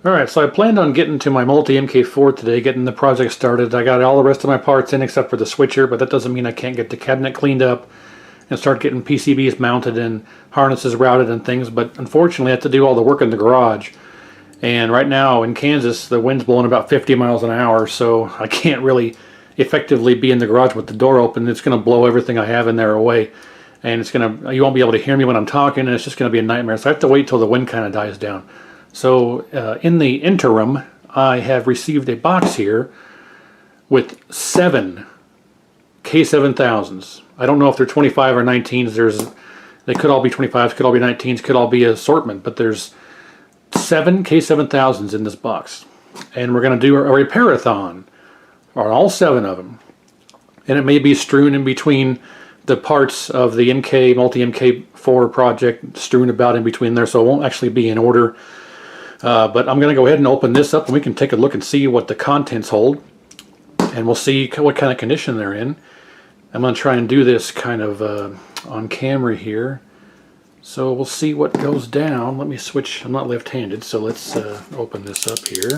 Alright, so I planned on getting to my multi-MK4 today, getting the project started. I got all the rest of my parts in except for the switcher, but that doesn't mean I can't get the cabinet cleaned up and start getting PCBs mounted and harnesses routed and things, but unfortunately I have to do all the work in the garage. And right now in Kansas, the wind's blowing about 50 miles an hour, so I can't really effectively be in the garage with the door open. It's going to blow everything I have in there away. And you won't be able to hear me when I'm talking, and it's just going to be a nightmare. So I have to wait till the wind kind of dies down. So in the interim, I have received a box here with 7 K7000s. I don't know if they're 25 or 19s. They could all be 25s, could all be 19s, could all be assortment, but there's 7 K7000s in this box. And we're going to do a repair-a-thon on all 7 of them. And it may be strewn in between the parts of the multi-MK4 project, strewn about in between there, so it won't actually be in order. But I'm going to go ahead and open this up and we can take a look and see what the contents hold. And we'll see what kind of condition they're in. I'm going to try and do this kind of on camera here. So we'll see what goes down. Let me switch. I'm not left-handed, so let's open this up here.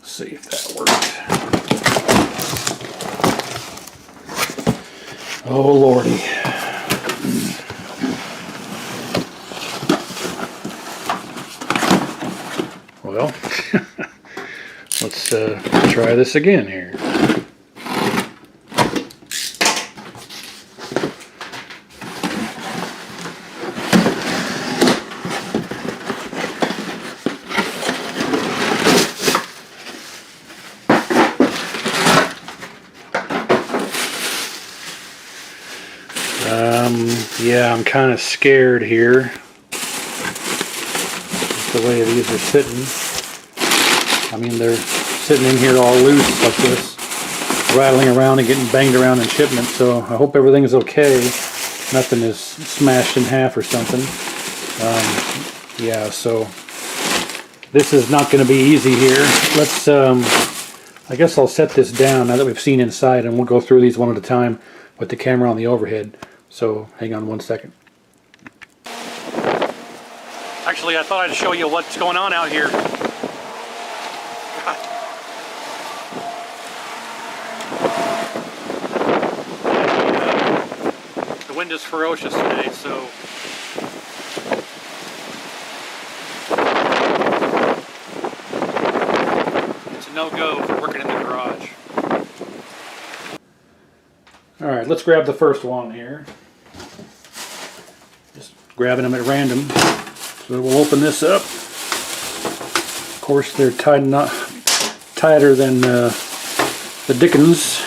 See if that worked. Oh lordy. Well, let's try this again here. Yeah, I'm kind of scared here. Just the way these are sitting. I mean, they're sitting in here all loose like this, rattling around and getting banged around in shipment, so I hope everything is okay. Nothing is smashed in half or something. Yeah, so this is not going to be easy here. Let's, I guess I'll set this down now that we've seen inside, and we'll go through these one at a time with the camera on the overhead. So hang on one second. Actually, I thought I'd show you what's going on out here. The wind is ferocious today, so it's a no-go for working in the garage. Alright, let's grab the first one here. Just grabbing them at random. So we'll open this up. Of course, they're tighter than the Dickens.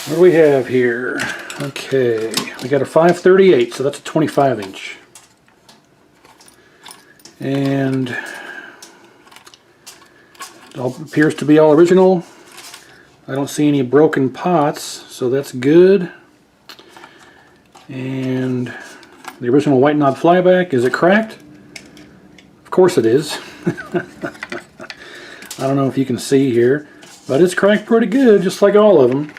What do we have here? Okay, we got a 538, so that's a 25 inch. And it all appears to be all original. I don't see any broken pots, so that's good. And the original white knob flyback, is it cracked? Of course it is. I don't know if you can see here, but it's cracked pretty good, just like all of them.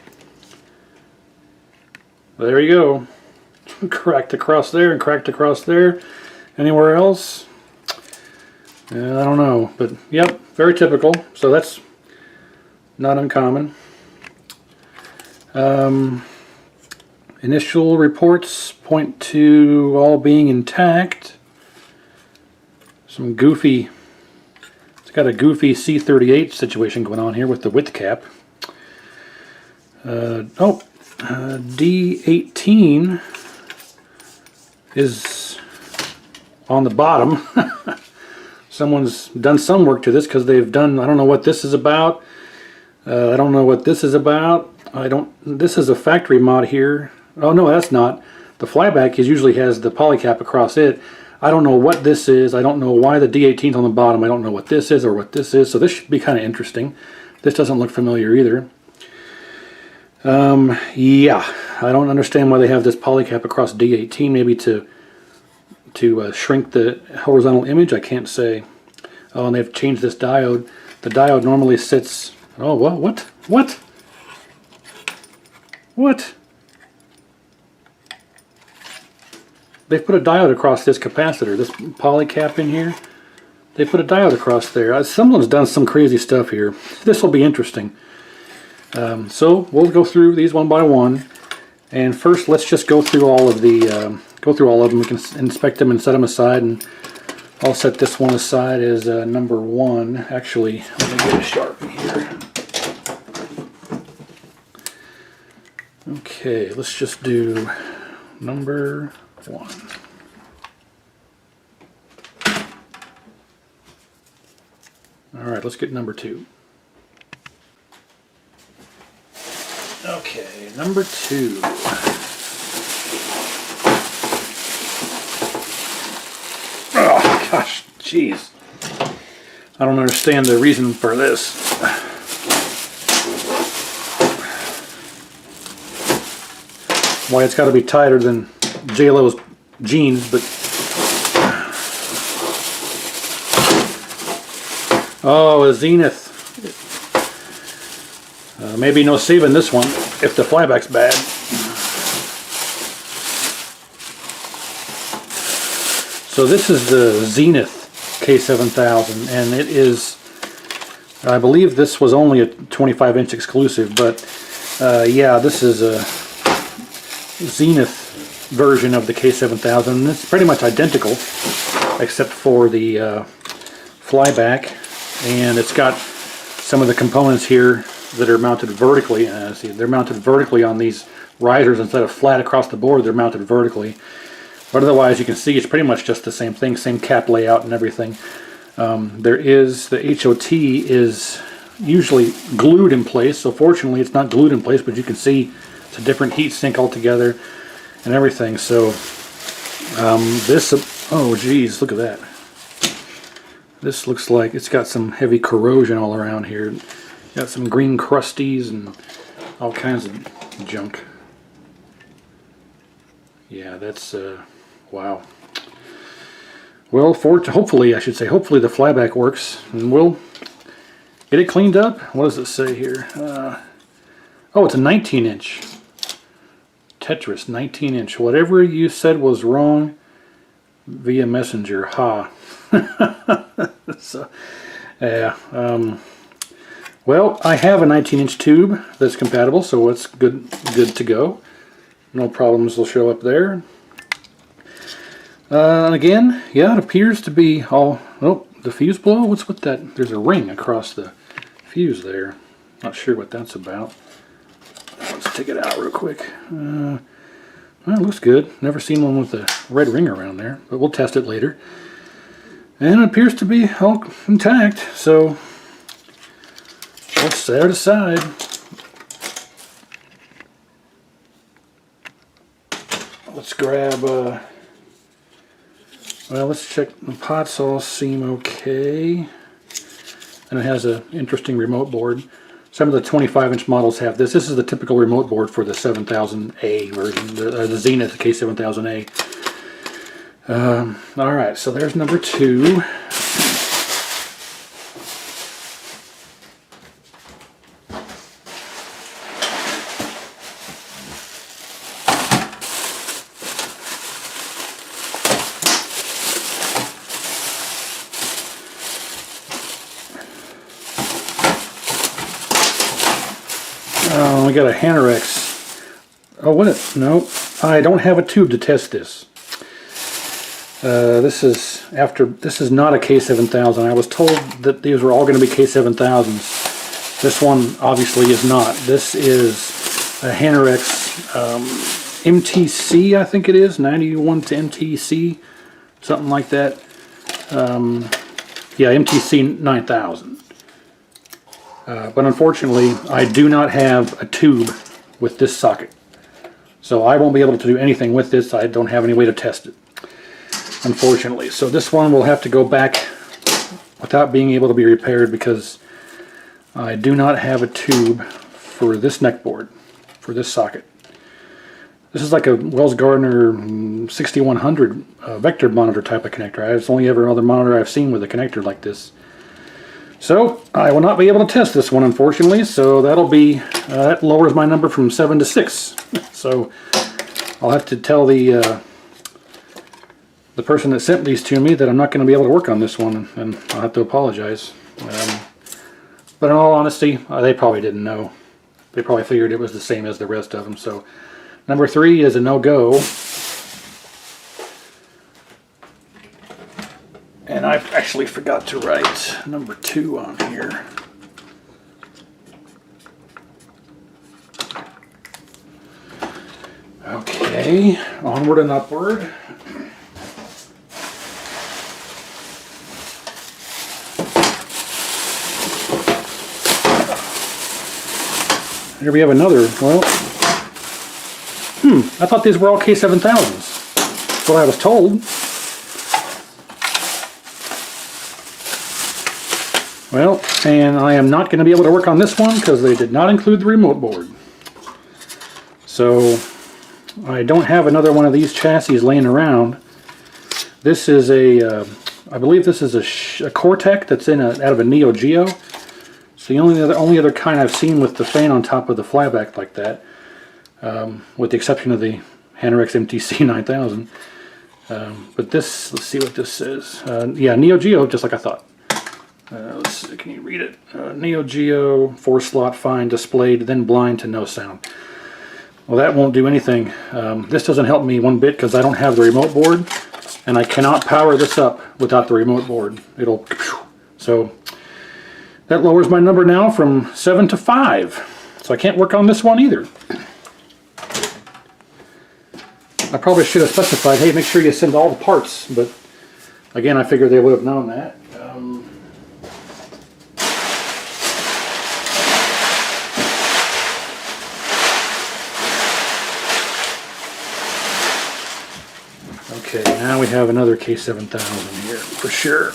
There you go. Cracked across there and cracked across there. Anywhere else? I don't know, but yep, very typical. So that's not uncommon. Initial reports point to all being intact. Some goofy, it's got a goofy C38 situation going on here with the width cap. D18 is on the bottom. Someone's done some work to this because they've done, I don't know what this is about. I don't know what this is about. I don't, this is a factory mod here. Oh no, that's not. The flyback usually has the polycap across it. I don't know what this is. I don't know why the D18's on the bottom. I don't know what this is or what this is. So this should be kind of interesting. This doesn't look familiar either. Yeah, I don't understand why they have this polycap across D18. Maybe to shrink the horizontal image. I can't say. Oh, and they've changed this diode. The diode normally sits. Oh, what? What? What? They've put a diode across this capacitor, this polycap in here. They put a diode across there. Someone's done some crazy stuff here. This will be interesting. So we'll go through these one by one. And first, let's just go through all of the We can inspect them and set them aside. And I'll set this one aside as number 1. Actually, let me get a Sharpie here. Okay, let's just do number 1. Alright, let's get number 2. Okay, number 2. Oh, gosh, jeez. I don't understand the reason for this. Why it's got to be tighter than J-Lo's jeans, but oh, a Zenith. Maybe no saving this one if the flyback's bad. So this is the Zenith K7000, and it is, I believe this was only a 25-inch exclusive, but yeah, this is a Zenith version of the K7000, and it's pretty much identical except for the flyback, and it's got some of the components here that are mounted vertically. See, they're mounted vertically on these risers instead of flat across the board. They're mounted vertically, but otherwise you can see it's pretty much just the same thing, same cap layout and everything. There is the HOT is usually glued in place, so fortunately it's not glued in place, but you can see it's a different heat sink altogether and everything. So this, oh geez, look at that. This looks like it's got some heavy corrosion all around here. Got some green crusties and all kinds of junk. Yeah, that's wow. Well, hopefully, I should say, hopefully the flyback works, and we'll get it cleaned up. What does it say here? Oh, it's a 19-inch. Tetris, 19-inch. Whatever you said was wrong via messenger. Ha. So, yeah. Well, I have a 19-inch tube that's compatible, so it's good to go. No problems will show up there. And again, yeah, it appears to be all... Oh, the fuse blow? What's with that? There's a ring across the fuse there. Not sure what that's about. Let's take it out real quick. Well, it looks good. Never seen one with a red ring around there, but we'll test it later. And it appears to be all intact, so let's set it aside. Let's grab, well, let's check. The pots all seem okay. And it has an interesting remote board. Some of the 25-inch models have this. This is the typical remote board for the 7000A version, the Zenith K7000A. Alright, so there's number 2. Oh, we got a Hanorex. Oh, what? No, I don't have a tube to test this. This is not a K7000. I was told that these were all going to be K7000s. This one obviously is not. This is a Hanorex MTC, I think it is, 91 to MTC, something like that. Yeah, MTC 9000. But unfortunately, I do not have a tube with this socket. So I won't be able to do anything with this. I don't have any way to test it, unfortunately. So this one will have to go back without being able to be repaired because I do not have a tube for this neck board, for this socket. This is like a Wells Gardner 6100 vector monitor type of connector. It's only ever other monitor I've seen with a connector like this. So I will not be able to test this one, unfortunately. So that'll be that lowers my number from 7 to 6. So I'll have to tell the person that sent these to me that I'm not going to be able to work on this one, and I'll have to apologize. But in all honesty, they probably didn't know. They probably figured it was the same as the rest of them. So number 3 is a no-go. And I actually forgot to write number 2 on here. Okay, onward and upward. Here we have another, well, I thought these were all K7000s. That's what I was told. Well, and I am not going to be able to work on this one because they did not include the remote board. So I don't have another one of these chassis laying around. This is a, I believe this is a Cortec that's out of a Neo Geo. It's the only other kind I've seen with the fan on top of the flyback like that, with the exception of the Hanorex MTC 9000. But this, let's see what this says. Yeah, Neo Geo, just like I thought. Let's see, can you read it? Neo Geo, 4-slot, fine, displayed, then blind to no sound. Well, that won't do anything. This doesn't help me one bit because I don't have the remote board, and I cannot power this up without the remote board. It'll, so that lowers my number now from 7 to 5. So I can't work on this one either. I probably should have specified, hey, make sure you send all the parts, but again, I figured they would have known that. Okay, now we have another K7000 here, for sure.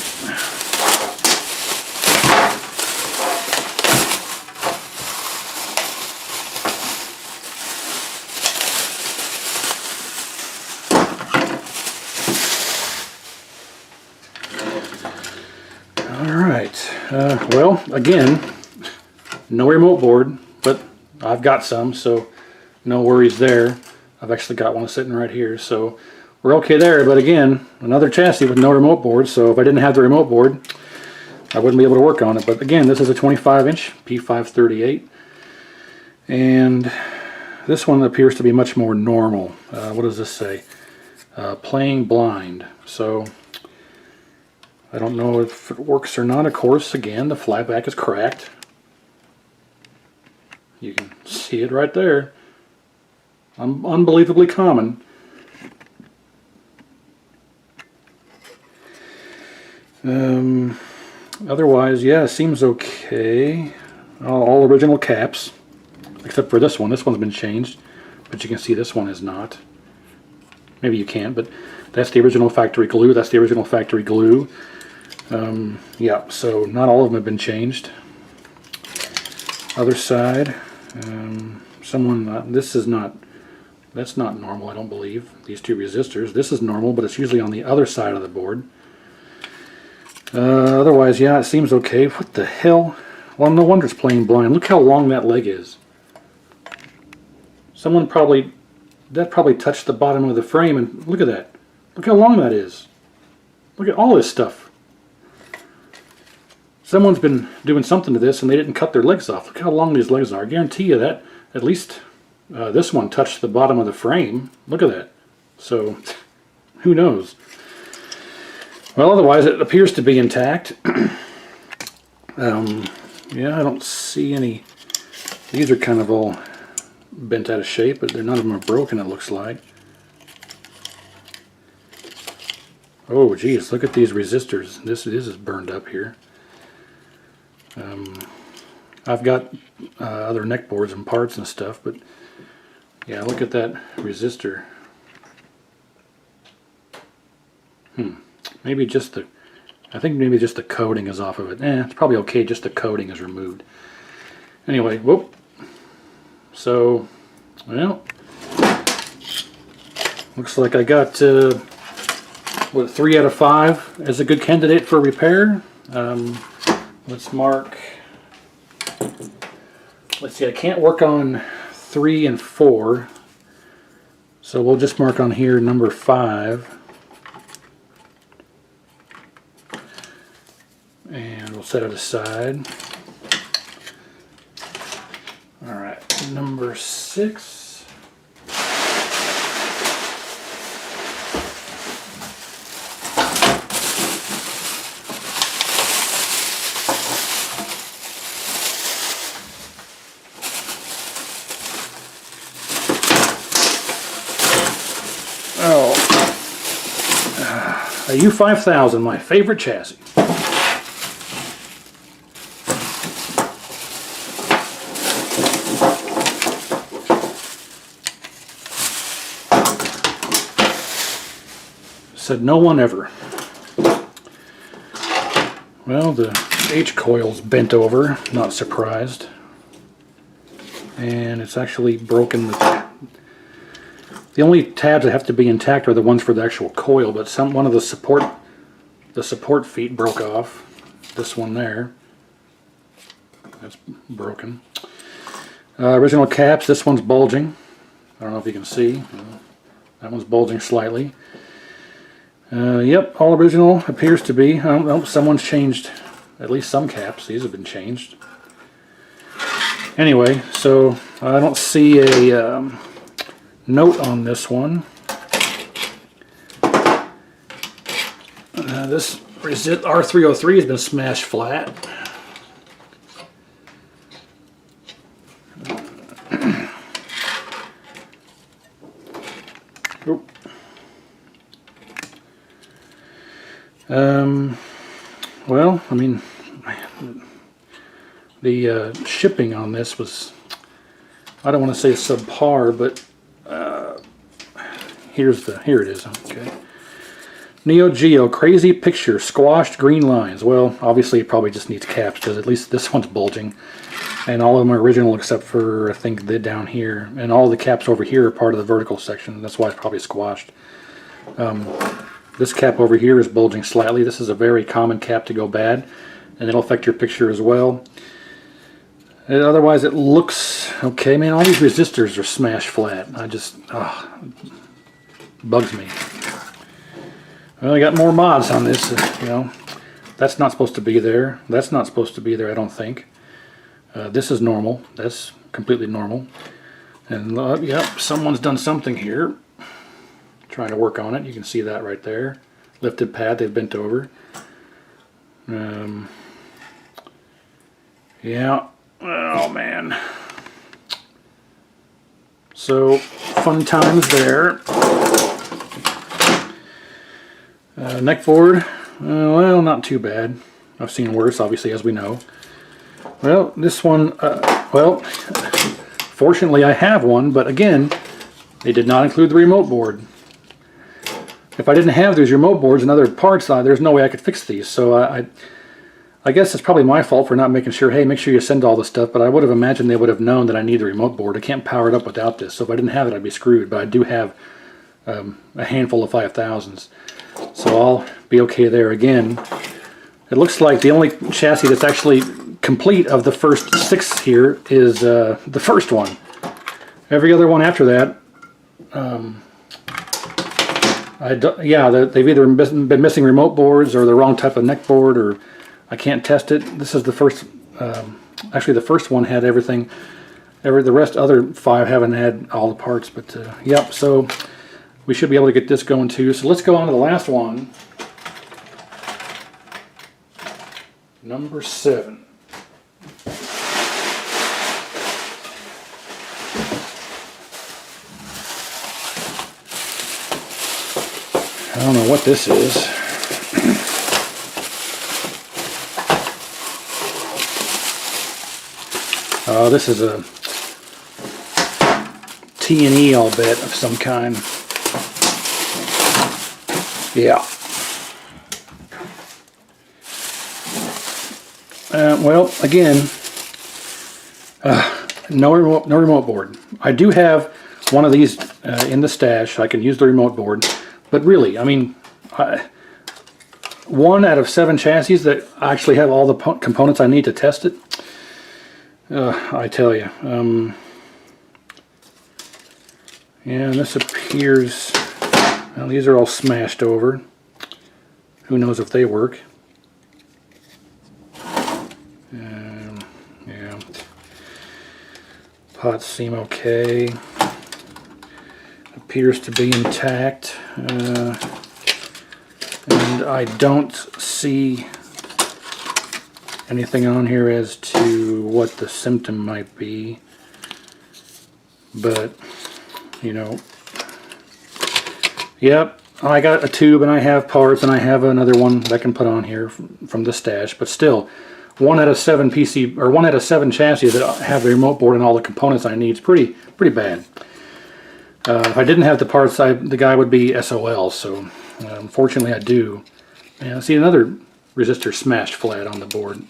Alright, well, again, no remote board, but I've got some, so no worries there. I've actually got one sitting right here, so we're okay there. But again, another chassis with no remote board, so if I didn't have the remote board, I wouldn't be able to work on it. But again, this is a 25-inch P538, and this one appears to be much more normal. What does this say? Playing blind. So I don't know if it works or not. Of course, again, the flyback is cracked. You can see it right there. Unbelievably common. Otherwise, yeah, it seems okay. All original caps, except for this one. This one's been changed, but you can see this one is not. Maybe you can't, but that's the original factory glue. That's the original factory glue. Yeah, so not all of them have been changed. Other side, this is not, that's not normal, I don't believe. These two resistors. This is normal, but it's usually on the other side of the board. Otherwise, yeah, it seems okay. What the hell? Well, no wonder it's playing blind. Look how long that leg is. That probably touched the bottom of the frame, and look at that. Look how long that is. Look at all this stuff. Someone's been doing something to this and they didn't cut their legs off. Look how long these legs are. I guarantee you that at least this one touched the bottom of the frame. Look at that. So, who knows? Well, otherwise it appears to be intact. Yeah, I don't see any. These are kind of all bent out of shape, but none of them are broken, it looks like. Oh, geez, look at these resistors. This is burned up here. I've got other neck boards and parts and stuff, but yeah, look at that resistor. Maybe just the, I think maybe just the coating is off of it. It's probably okay, just the coating is removed. Anyway, whoop. So, well, looks like I got, what, 3 out of 5 as a good candidate for repair. Let's mark, let's see, I can't work on 3 and 4, so we'll just mark on here number 5. And we'll set it aside. Alright, number 6. Oh, a U5000, my favorite chassis. Said no one ever. Well, the H-coil's bent over, not surprised. And it's actually broken. The only tabs that have to be intact are the ones for the actual coil, but one of the support feet broke off. This one there. That's broken. Original caps, this one's bulging. I don't know if you can see. That one's bulging slightly. Yep, all original appears to be. Someone's changed at least some caps. These have been changed. Anyway, so I don't see a note on this one. This R303 has been smashed flat. Oop. Well, I mean, the shipping on this was, I don't want to say subpar, but here it is. Okay, Neo Geo Crazy Picture Squashed Green Lines. Well, obviously it probably just needs caps because at least this one's bulging, and all of them are original except for I think the down here, and all the caps over here are part of the vertical section. That's why it's probably squashed. This cap over here is bulging slightly. This is a very common cap to go bad, and it'll affect your picture as well. And otherwise, it looks okay. Man, all these resistors are smashed flat. I just, bugs me. Well, I got more mods on this. You know, that's not supposed to be there. That's not supposed to be there, I don't think. This is normal. That's completely normal. And yep, someone's done something here. Trying to work on it. You can see that right there. Lifted pad, they've bent over. Yeah. Oh man. So fun times there. Neck board. Well, not too bad. I've seen worse, obviously, as we know. Well, this one. Well, fortunately, I have one, but again, they did not include the remote board. If I didn't have these remote boards and other parts, there's no way I could fix these. So I guess it's probably my fault for not making sure, hey, make sure you send all this stuff, but I would have imagined they would have known that I need the remote board. I can't power it up without this, so if I didn't have it, I'd be screwed. But I do have a handful of 5000s, so I'll be okay there again. It looks like the only chassis that's actually complete of the first 6 here is the first one. Every other one after that, they've either been missing remote boards or the wrong type of neck board, or I can't test it. This is the first, actually the first one had everything. The rest, other 5 haven't had all the parts, but yep, so we should be able to get this going too. So let's go on to the last one. Number 7. I don't know what this is. This is a T&E, I'll bet, of some kind. Yeah. Well, again, no remote board. I do have one of these in the stash. I can use the remote board, but really, I mean, 1 out of 7 chassis that actually have all the components I need to test it. I tell you, yeah, this appears. Well, these are all smashed over. Who knows if they work? Yeah, pots seem okay. Appears to be intact, and I don't see anything on here as to what the symptom might be, but you know, yep, I got a tube and I have parts and I have another one that I can put on here from the stash, but still, 1 out of 7 PC, or 1 out of 7 chassis that have the remote board and all the components I need is pretty bad. If I didn't have the parts, the guy would be SOL, so unfortunately I do. Yeah, see, another resistor smashed flat on the board.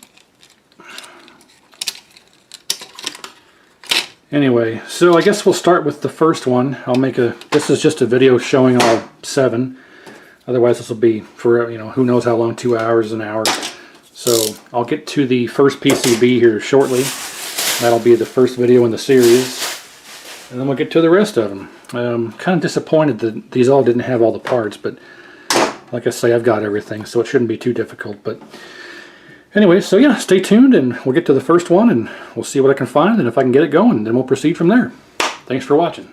Anyway, so I guess we'll start with the first one. This is just a video showing all 7. Otherwise this will be for, you know, who knows how long, 2 hours, an hour. So I'll get to the first PCB here shortly. That'll be the first video in the series. And then we'll get to the rest of them. I'm kind of disappointed that these all didn't have all the parts, but like I say, I've got everything, so it shouldn't be too difficult. But anyway, so yeah, stay tuned and we'll get to the first one and we'll see what I can find, and if I can get it going, then we'll proceed from there. Thanks for watching.